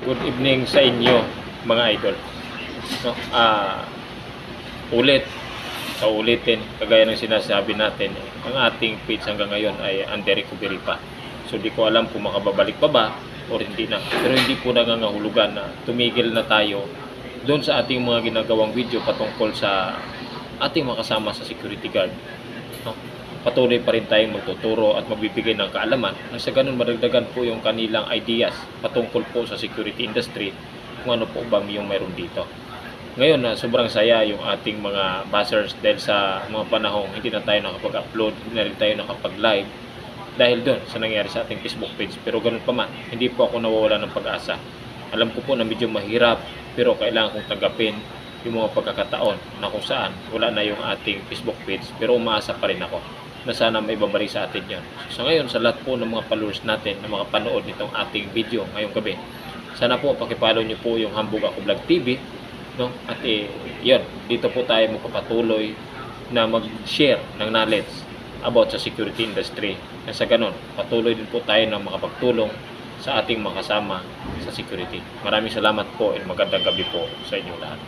Good evening sa inyo mga idol. No? Ulit, sa ulitin, kagaya ng sinasabi natin, ang ating page hanggang ngayon ay under recovery pa. So di ko alam kung makababalik pa ba o hindi na. Pero hindi po nangangahulugan na tumigil na tayo doon sa ating mga ginagawang video patungkol sa ating makasama sa security guard. No? Patuloy pa rin tayong magtuturo at magbibigay ng kaalaman na sa ganun madagdagan po yung kanilang ideas patungkol po sa security industry kung ano po ba yung mayroon dito. Ngayon na sobrang saya yung ating mga buzzers dahil sa mga panahong hindi na tayo nakapag-upload, hindi na rin tayo nakapag-live dahil doon sa nangyari sa ating Facebook page. Pero ganun pa man, hindi po ako nawawala ng pag-asa. Alam ko po na medyo mahirap pero kailangan kong tanggapin yung mga pagkakataon na kung saan wala na yung ating Facebook page pero umaasa pa rin ako na sana may babalik sa atin yan. So ngayon sa lahat po ng mga followers natin na mga panood nitong ating video ngayong gabi, sana po pakipollow nyo po yung Hambog Ako Vlog TV, no? At yun, dito po tayo magpapatuloy na mag-share ng knowledge about sa security industry. Na sa ganun, patuloy din po tayo na makapagtulong sa ating mga kasama sa security. Maraming salamat po at magandang gabi po sa inyo lahat.